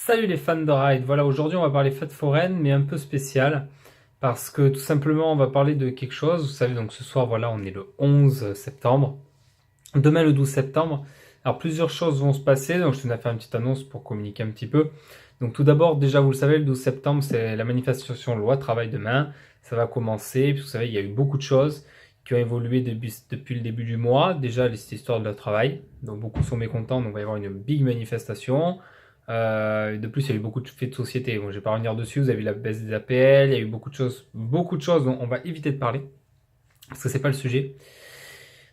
Salut les fans de ride, voilà aujourd'hui on va parler fête foraine mais un peu spécial parce que tout simplement on va parler de quelque chose, vous savez donc ce soir voilà on est le 11 septembre, demain le 12 septembre, alors plusieurs choses vont se passer donc je tenais à faire une petite annonce pour communiquer un petit peu. Donc tout d'abord déjà vous le savez le 12 septembre c'est la manifestation loi travail demain, ça va commencer, puis vous savez il y a eu beaucoup de choses qui ont évolué depuis le début du mois, déjà cette histoire de la travail, donc beaucoup sont mécontents donc il va y avoir une big manifestation. De plus, il y a eu beaucoup de faits de société. Bon, je vais pas revenir dessus. Vous avez vu la baisse des APL. Il y a eu beaucoup de choses dont on va éviter de parler parce que c'est pas le sujet.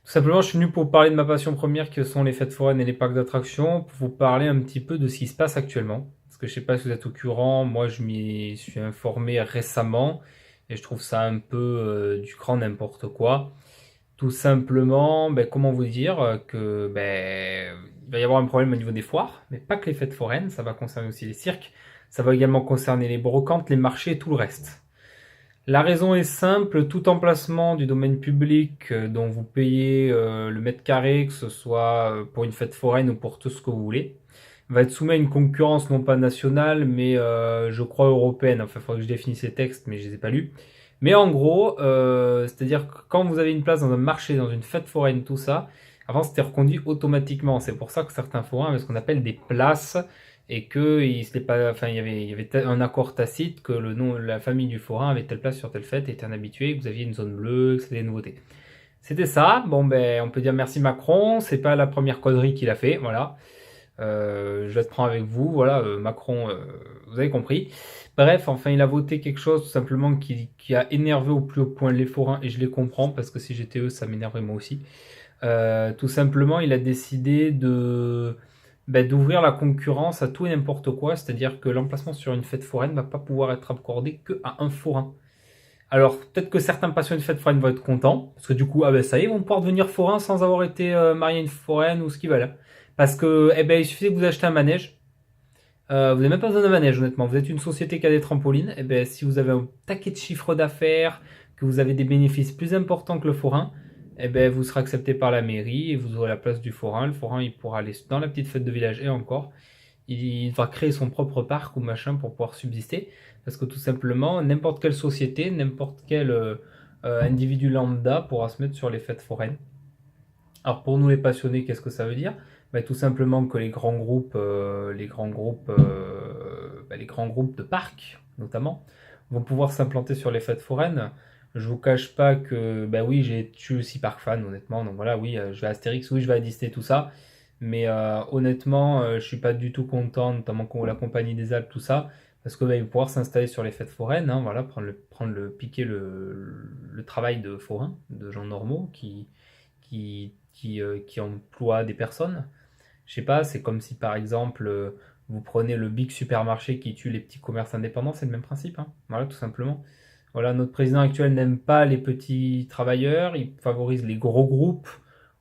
Tout simplement, je suis venu pour vous parler de ma passion première, que sont les fêtes foraines et les parcs d'attractions, pour vous parler un petit peu de ce qui se passe actuellement. Parce que je sais pas si vous êtes au courant. Moi, je m'y suis informé récemment et je trouve ça un peu du grand n'importe quoi. Tout simplement, ben, comment vous dire que ben, il va y avoir un problème au niveau des foires, mais pas que les fêtes foraines, ça va concerner aussi les cirques, ça va également concerner les brocantes, les marchés et tout le reste. La raison est simple, tout emplacement du domaine public dont vous payez le mètre carré, que ce soit pour une fête foraine ou pour tout ce que vous voulez, va être soumis à une concurrence non pas nationale, mais je crois européenne. Enfin, il faudrait que je définisse ces textes, mais je les ai pas lus. Mais en gros, c'est-à-dire que quand vous avez une place dans un marché, dans une fête foraine, tout ça, avant c'était reconduit automatiquement. C'est pour ça que certains forains avaient ce qu'on appelle des places et que pas, enfin, il y avait un accord tacite que le nom, la famille du forain avait telle place sur telle fête, était un habitué, que vous aviez une zone bleue, que c'était des nouveautés. C'était ça. Bon ben, on peut dire merci Macron. C'est pas la première connerie qu'il a fait, voilà. Je vais être franc avec vous, voilà, Macron, vous avez compris. Bref, enfin, il a voté quelque chose tout simplement qui a énervé au plus haut point les forains, et je les comprends parce que si j'étais eux, ça m'énerverait moi aussi. Tout simplement, il a décidé d'ouvrir la concurrence à tout et n'importe quoi, c'est-à-dire que l'emplacement sur une fête foraine ne va pas pouvoir être accordé que à un forain. Alors, peut-être que certains passionnés de fête foraine vont être contents, parce que du coup, ah ben ça y est, ils vont pouvoir devenir forains sans avoir été mariés à une foraine ou ce qu'ils veulent. Parce que, eh ben, il suffit que vous achetez un manège. Vous n'avez même pas besoin d'un manège, honnêtement. Vous êtes une société qui a des trampolines. Eh ben, si vous avez un taquet de chiffre d'affaires, que vous avez des bénéfices plus importants que le forain, eh ben, vous serez accepté par la mairie et vous aurez la place du forain. Le forain, il pourra aller dans la petite fête de village et encore. Il va créer son propre parc ou machin pour pouvoir subsister. Parce que tout simplement, n'importe quelle société, n'importe quel individu lambda pourra se mettre sur les fêtes foraines. Alors pour nous les passionnés, qu'est-ce que ça veut dire? Bah, tout simplement que les grands groupes de parcs notamment vont pouvoir s'implanter sur les fêtes foraines. Je vous cache pas que bah oui, je suis aussi parc fan honnêtement, donc voilà, oui, je vais à Astérix, oui, je vais à Disney, tout ça. Mais honnêtement, je suis pas du tout content, notamment con la Compagnie des Alpes, tout ça, parce que bah, ils vont pouvoir s'installer sur les fêtes foraines, hein, voilà, piquer le travail de forains, de gens normaux qui emploient des personnes. Je sais pas, c'est comme si par exemple vous prenez le big supermarché qui tue les petits commerces indépendants, c'est le même principe, hein. Voilà, tout simplement. Voilà, notre président actuel n'aime pas les petits travailleurs, il favorise les gros groupes.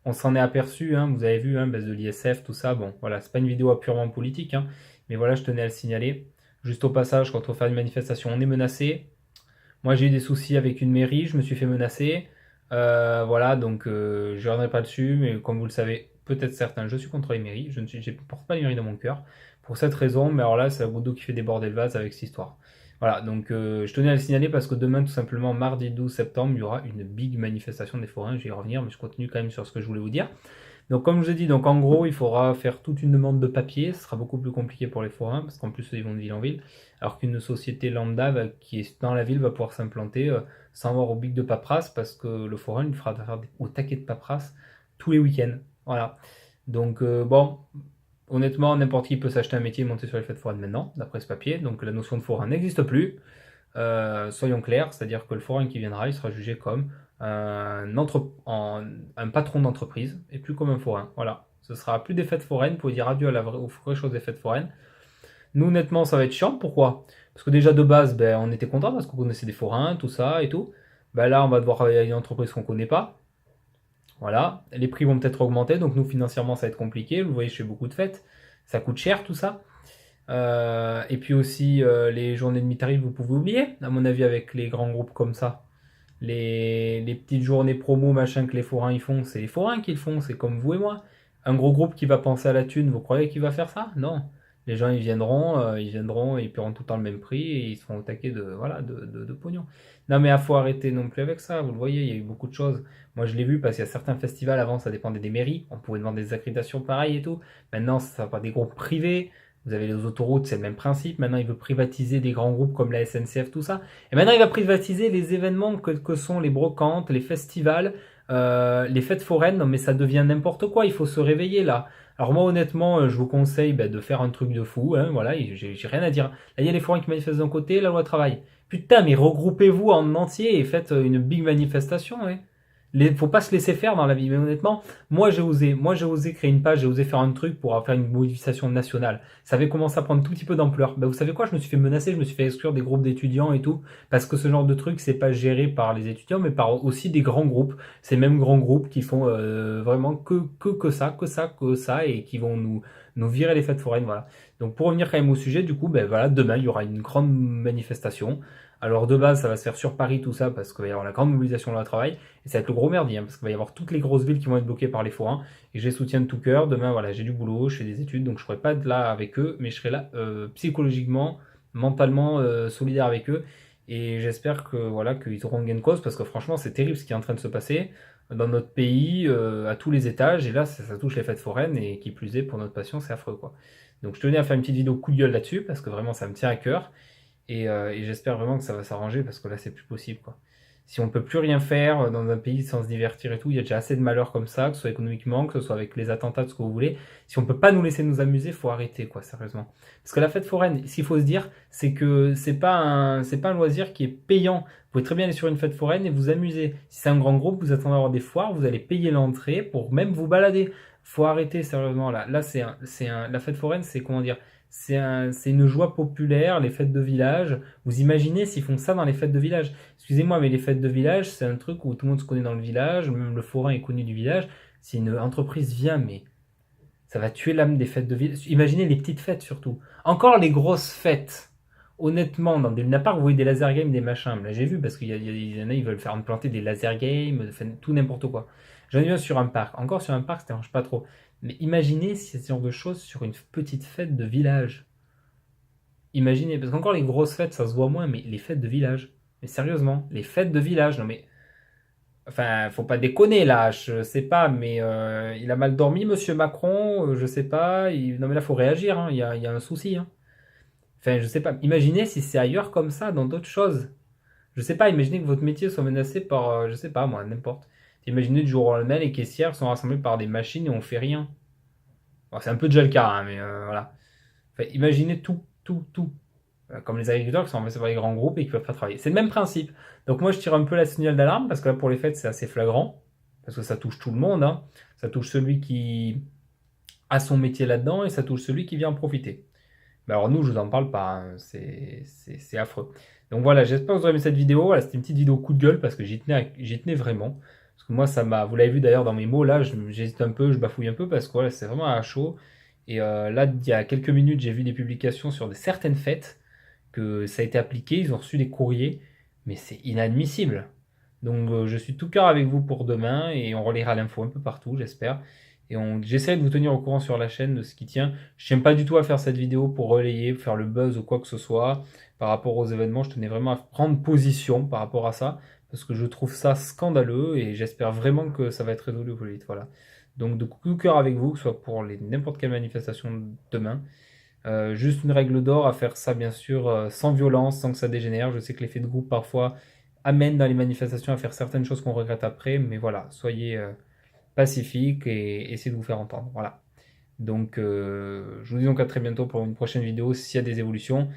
On s'en est aperçu, hein, vous avez vu, hein, baisse de l'ISF, tout ça. Bon, voilà, c'est pas une vidéo purement politique, hein, mais voilà, je tenais à le signaler. Juste au passage, quand on fait une manifestation, on est menacé. Moi, j'ai eu des soucis avec une mairie, je me suis fait menacer. Voilà, donc je ne reviendrai pas dessus, mais comme vous le savez, peut-être certains, je suis contre les mairies. Je ne porte pas les mairies dans mon cœur. Pour cette raison, mais alors là, c'est la goutte d'eau qui fait déborder le vase avec cette histoire. Voilà, donc je tenais à le signaler parce que demain, tout simplement, mardi 12 septembre, il y aura une big manifestation des forains. Je vais y revenir, mais je continue quand même sur ce que je voulais vous dire. Donc comme je vous ai dit, donc en gros, il faudra faire toute une demande de papier. Ce sera beaucoup plus compliqué pour les forains parce qu'en plus, ils vont de ville en ville. Alors qu'une société lambda qui est dans la ville va pouvoir s'implanter sans avoir au bic de paperasse parce que le forain lui fera faire au taquet de paperasse tous les week-ends. Voilà. Donc bon, honnêtement, n'importe qui peut s'acheter un métier et monter sur les fêtes foraines maintenant, d'après ce papier. Donc la notion de forain n'existe plus. Soyons clairs, c'est-à-dire que le forain qui viendra, il sera jugé comme un patron d'entreprise et plus comme un forain. Voilà. Ce sera plus des fêtes foraines, vous pouvez dire adieu aux vraies choses des fêtes foraines. Nous, honnêtement, ça va être chiant. Pourquoi? Parce que déjà de base, ben, on était content parce qu'on connaissait des forains, tout ça et tout. Ben là, on va devoir travailler avec une entreprise qu'on connaît pas. Voilà. Les prix vont peut-être augmenter, donc nous, financièrement, ça va être compliqué. Vous voyez, je fais beaucoup de fêtes. Ça coûte cher, tout ça. Et puis aussi, les journées de mi-tarif, vous pouvez oublier, à mon avis, avec les grands groupes comme ça. Les petites journées promo, machin, que les forains ils font, c'est les forains qui le font, c'est comme vous et moi. Un gros groupe qui va penser à la thune, vous croyez qu'il va faire ça? Non. Les gens, ils viendront et ils paieront tout le temps le même prix et ils seront au taquet de, voilà, de pognon. Non, mais il faut arrêter non plus avec ça. Vous le voyez, il y a eu beaucoup de choses. Moi, je l'ai vu parce qu'il y a certains festivals avant, ça dépendait des mairies. On pouvait demander des accréditations pareilles et tout. Maintenant, ça va des groupes privés. Vous avez les autoroutes, c'est le même principe. Maintenant, il veut privatiser des grands groupes comme la SNCF, tout ça. Et maintenant, il va privatiser les événements que sont les brocantes, les festivals, les fêtes foraines. Non, mais ça devient n'importe quoi. Il faut se réveiller là. Alors moi honnêtement, je vous conseille de faire un truc de fou, hein, voilà, j'ai rien à dire. Là, il y a les forains qui manifestent d'un côté, la loi travail. Putain, mais regroupez-vous en entier et faites une big manifestation, ouais. Faut pas se laisser faire dans la vie, mais honnêtement, moi j'ai osé créer une page, j'ai osé faire un truc pour faire une mobilisation nationale. Ça avait commencé à prendre tout petit peu d'ampleur. Bah, vous savez quoi, je me suis fait menacer, je me suis fait exclure des groupes d'étudiants et tout, parce que ce genre de truc, c'est pas géré par les étudiants, mais par aussi des grands groupes. Ces mêmes grands groupes qui font vraiment que ça, et qui vont nous virer les fêtes foraines, voilà. Donc pour revenir quand même au sujet, du coup, ben voilà, demain il y aura une grande manifestation. Alors de base, ça va se faire sur Paris, tout ça, parce qu'il va y avoir la grande mobilisation de la travail. Et ça va être le gros merdier, hein, parce qu'il va y avoir toutes les grosses villes qui vont être bloquées par les forains. Et je les soutiens de tout cœur. Demain, voilà, j'ai du boulot, je fais des études, donc je ne pourrai pas être là avec eux, mais je serai là psychologiquement, mentalement solidaire avec eux. Et j'espère que voilà qu'ils auront gain de cause, parce que franchement, c'est terrible ce qui est en train de se passer dans notre pays, à tous les étages. Et là, ça touche les fêtes foraines, et qui plus est, pour notre passion, c'est affreux, quoi. Donc je tenais à faire une petite vidéo coup de gueule là-dessus, parce que vraiment, ça me tient à cœur. Et j'espère vraiment que ça va s'arranger parce que là, c'est plus possible, quoi. Si on peut plus rien faire dans un pays sans se divertir et tout, il y a déjà assez de malheurs comme ça, que ce soit économiquement, que ce soit avec les attentats, tout ce que vous voulez. Si on peut pas nous laisser nous amuser, faut arrêter, quoi, sérieusement. Parce que la fête foraine, ce qu'il faut se dire, c'est que c'est pas un loisir qui est payant. Vous pouvez très bien aller sur une fête foraine et vous amuser. Si c'est un grand groupe, vous attendez à avoir des foires, vous allez payer l'entrée pour même vous balader. Faut arrêter, sérieusement, là. Là, la fête foraine, c'est comment dire? C'est une joie populaire, les fêtes de village. Vous imaginez s'ils font ça dans les fêtes de village? Excusez-moi, mais les fêtes de village, c'est un truc où tout le monde se connaît dans le village, même le forain est connu du village. Si une entreprise vient, mais ça va tuer l'âme des fêtes de village. Imaginez les petites fêtes surtout. Encore les grosses fêtes. Honnêtement, dans des lunaparks, vous voyez des laser games, des machins. Là, j'ai vu parce qu'il y en a, ils veulent faire implanter des laser games, enfin, tout n'importe quoi. J'en ai vu un sur un parc. Encore sur un parc, ça ne dérange pas trop. Mais imaginez si c'est ce genre de choses sur une petite fête de village. Imaginez, parce qu'encore les grosses fêtes, ça se voit moins, mais les fêtes de village. Mais sérieusement, les fêtes de village, non mais. Enfin, faut pas déconner là, je sais pas, mais il a mal dormi, monsieur Macron, je sais pas. Non mais là, faut réagir, hein, il y a un souci, hein. Enfin, je sais pas. Imaginez si c'est ailleurs comme ça, dans d'autres choses. Je sais pas, imaginez que votre métier soit menacé par, je sais pas moi, n'importe. Imaginez du jour au lendemain, les caissières sont rassemblées par des machines et on fait rien. Bon, c'est un peu déjà le cas, hein, mais voilà. Enfin, imaginez tout. Comme les agriculteurs qui sont remplacés par les grands groupes et qui peuvent pas travailler. C'est le même principe. Donc moi je tire un peu la signal d'alarme parce que là pour les fêtes c'est assez flagrant. Parce que ça touche tout le monde, hein. Ça touche celui qui a son métier là-dedans et ça touche celui qui vient en profiter. Mais alors nous je vous en parle pas, hein. C'est affreux. Donc voilà, j'espère que vous aurez aimé cette vidéo. Voilà, c'était une petite vidéo coup de gueule parce que j'y tenais vraiment. Parce que moi ça m'a, vous l'avez vu d'ailleurs dans mes mots là, j'hésite un peu, je bafouille un peu parce que voilà, c'est vraiment à chaud. Et là il y a quelques minutes j'ai vu des publications sur certaines fêtes que ça a été appliqué, ils ont reçu des courriers, mais c'est inadmissible. Donc je suis tout cœur avec vous pour demain et on relaiera l'info un peu partout, j'espère. Et j'essaie de vous tenir au courant sur la chaîne de ce qui tient. Je tiens pas du tout à faire cette vidéo pour relayer, pour faire le buzz ou quoi que ce soit par rapport aux événements. Je tenais vraiment à prendre position par rapport à ça parce que je trouve ça scandaleux et j'espère vraiment que ça va être résolu au plus vite. Voilà. Donc de tout cœur avec vous, que ce soit pour n'importe quelle manifestation demain. Juste une règle d'or à faire ça bien sûr sans violence, sans que ça dégénère. Je sais que l'effet de groupe parfois amène dans les manifestations à faire certaines choses qu'on regrette après, mais voilà, soyez pacifiques et essayez de vous faire entendre. Voilà. Donc je vous dis donc à très bientôt pour une prochaine vidéo s'il y a des évolutions.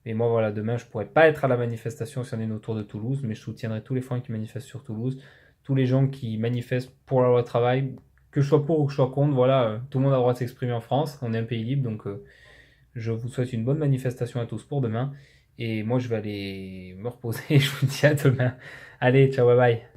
Et moi voilà, demain je pourrais pas être à la manifestation si on est autour de Toulouse, mais je soutiendrai tous les forains qui manifestent sur Toulouse, tous les gens qui manifestent pour la loi travail, que je sois pour ou que je sois contre, voilà, tout le monde a le droit de s'exprimer en France, on est un pays libre, donc je vous souhaite une bonne manifestation à tous pour demain. Et moi, je vais aller me reposer. Je vous dis à demain. Allez, ciao, bye bye.